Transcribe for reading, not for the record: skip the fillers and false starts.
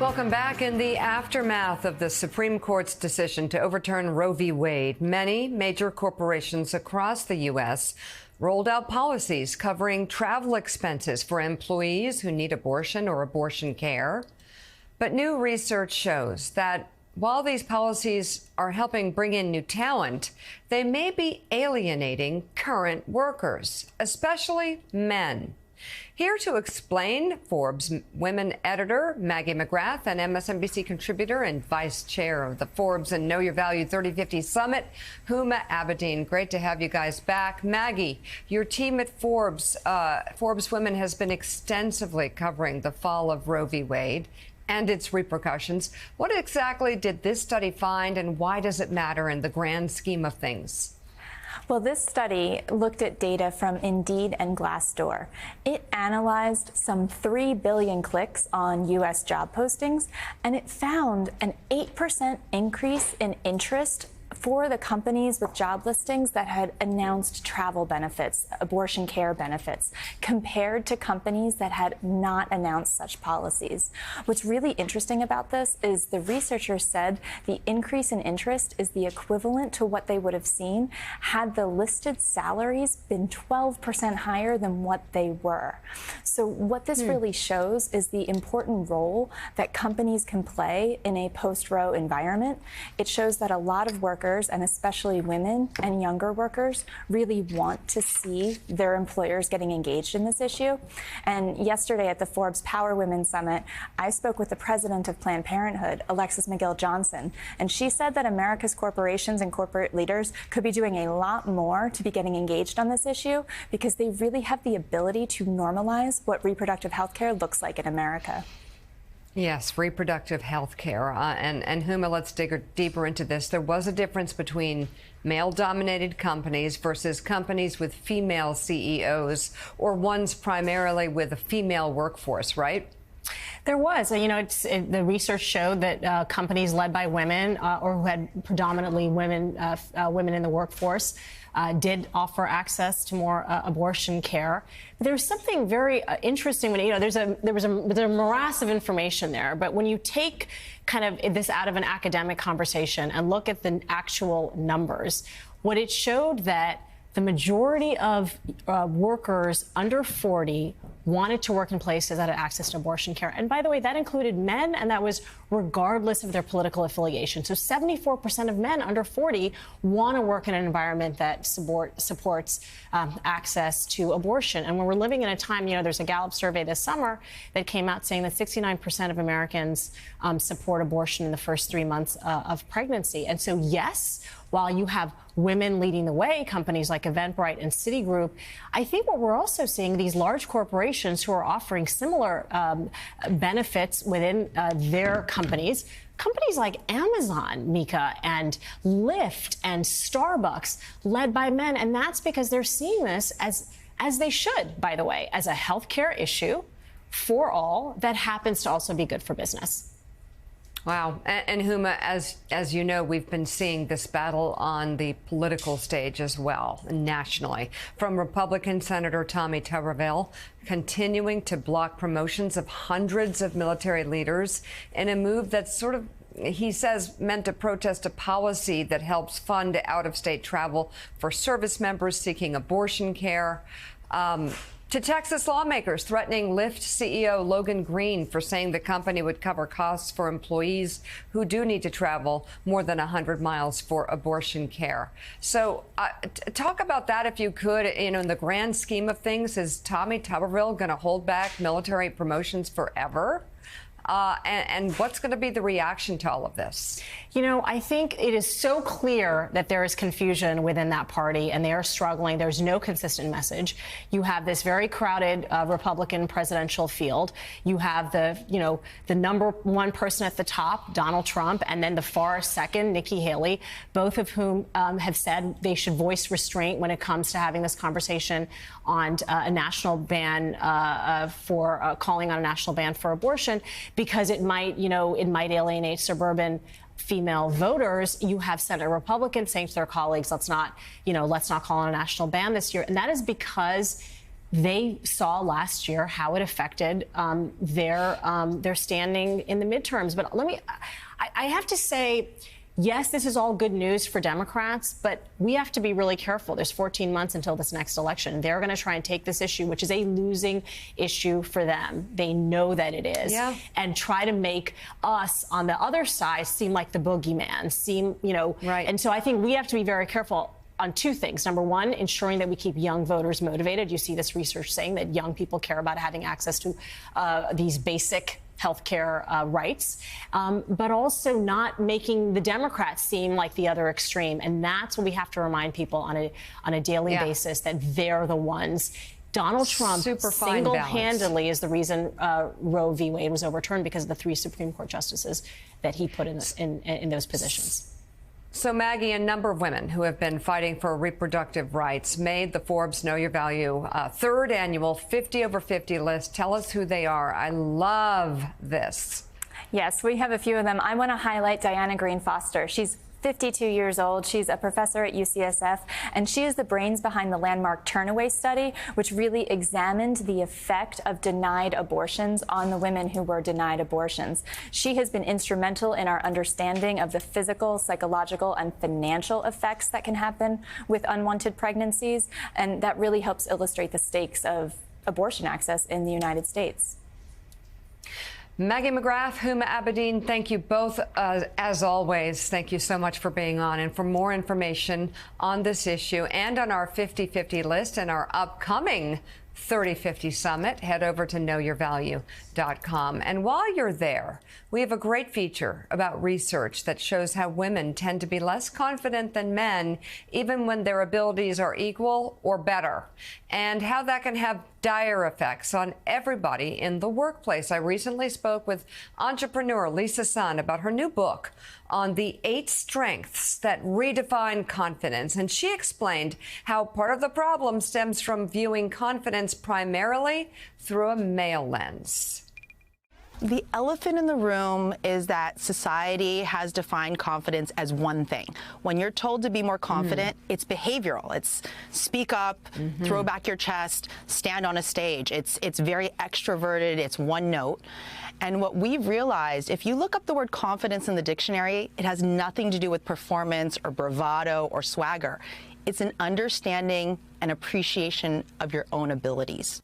Welcome back. In the aftermath of the Supreme Court's decision to overturn Roe v. Wade, many major corporations across the U.S. rolled out policies covering travel expenses for employees who need abortion or abortion care. But new research shows that while these policies are helping bring in new talent, they may be alienating current workers, especially men. Here to explain, Forbes women editor Maggie McGrath and MSNBC contributor and vice chair of the Forbes and Know Your Value 3050 Summit, Huma Abedin. Great to have you guys back. Maggie, your team at Forbes Women has been extensively covering the fall of Roe v. Wade and its repercussions. What exactly did this study find, and why does it matter in the grand scheme of things? Well, this study looked at data from Indeed and Glassdoor. It analyzed some 3 billion clicks on U.S. job postings, and it found an 8% increase in interest for the companies with job listings that had announced travel benefits, abortion care benefits, compared to companies that had not announced such policies. What's really interesting about this is the researchers said the increase in interest is the equivalent to what they would have seen had the listed salaries been 12% higher than what they were. So what this really shows is the important role that companies can play in a post-Roe environment. It shows that a lot of workers, and especially women and younger workers, really want to see their employers getting engaged in this issue. And yesterday at the Forbes Power Women Summit, I spoke with the president of Planned Parenthood, Alexis McGill Johnson, and she said that America's corporations and corporate leaders could be doing a lot more to be getting engaged on this issue because they really have the ability to normalize what reproductive health care looks like in America. Yes, reproductive health care. And Huma, let's dig deeper into this. There was a difference between male-dominated companies versus companies with female CEOs, or ones primarily with a female workforce, right? There was. The research showed that companies led by women or who had predominantly women in the workforce did offer access to more abortion care. But there was something very interesting when there was a morass of information there. But when you take kind of this out of an academic conversation and look at the actual numbers, what it showed that the majority of workers under 40 wanted to work in places that had access to abortion care. And by the way, that included men, and that was regardless of their political affiliation. So 74% of men under 40 want to work in an environment that supports access to abortion. And when we're living in a time, there's a Gallup survey this summer that came out saying that 69% of Americans support abortion in the first 3 months of pregnancy. And so, yes, while you have women leading the way, companies like Eventbrite and Citigroup, I think what we're also seeing, these large corporations who are offering similar benefits within their companies like Amazon, Mika, and Lyft and Starbucks, led by men. And that's because they're seeing this as they should, by the way, as a healthcare issue for all that happens to also be good for business. Wow. And Huma, as you know, we've been seeing this battle on the political stage as well, nationally, from Republican Senator Tommy Tuberville continuing to block promotions of hundreds of military leaders in a move that's sort of, he says, meant to protest a policy that helps fund out-of-state travel for service members seeking abortion care. To Texas lawmakers threatening Lyft CEO Logan Green for saying the company would cover costs for employees who do need to travel more than 100 miles for abortion care. So talk about that, if you could. In the grand scheme of things, is Tommy Tuberville going to hold back military promotions forever? And what's going to be the reaction to all of this? I think it is so clear that there is confusion within that party, and they are struggling. There's no consistent message. You have this very crowded Republican presidential field. You have the number one person at the top, Donald Trump, and then the far second, Nikki Haley, both of whom have said they should voice restraint when it comes to having this conversation on a national ban for calling on a national ban for abortion, because it might alienate suburban female voters. You have Senate Republicans saying to their colleagues, let's not call on a national ban this year. And that is because they saw last year how it affected their standing in the midterms. But I have to say, yes, this is all good news for Democrats, but we have to be really careful. There's 14 months until this next election. They're going to try and take this issue, which is a losing issue for them. They know that it is. Yeah. And try to make us on the other side seem like the boogeyman, Right. And so I think we have to be very careful on two things. Number one, ensuring that we keep young voters motivated. You see this research saying that young people care about having access to these basic healthcare rights, but also not making the Democrats seem like the other extreme. And that's what we have to remind people on a daily basis, that they're the ones. Donald Trump single-handedly is the reason Roe v. Wade was overturned, because of the 3 Supreme Court justices that he put in those positions. So, Maggie, a number of women who have been fighting for reproductive rights made the Forbes Know Your Value 3rd annual 50 over 50 list. Tell us who they are. I love this. Yes, we have a few of them. I want to highlight Diana Green Foster. She's 52 years old. She's a professor at UCSF, and she is the brains behind the landmark Turnaway study, which really examined the effect of denied abortions on the women who were denied abortions. She has been instrumental in our understanding of the physical, psychological, and financial effects that can happen with unwanted pregnancies, and that really helps illustrate the stakes of abortion access in the United States. Maggie McGrath, Huma Abedin, thank you both. As always, thank you so much for being on. And for more information on this issue and on our 50-50 list and our upcoming 30-50 Summit, head over to knowyourvalue.com. And while you're there, we have a great feature about research that shows how women tend to be less confident than men, even when their abilities are equal or better, and how that can have dire effects on everybody in the workplace. I recently spoke with entrepreneur Lisa Sun about her new book on the 8 strengths that redefine confidence. And she explained how part of the problem stems from viewing confidence primarily through a male lens. The elephant in the room is that society has defined confidence as one thing. When you're told to be more confident, it's behavioral. It's speak up, throw back your chest, stand on a stage. It's very extroverted. It's one note. And what we've realized, if you look up the word confidence in the dictionary, it has nothing to do with performance or bravado or swagger. It's an understanding and appreciation of your own abilities.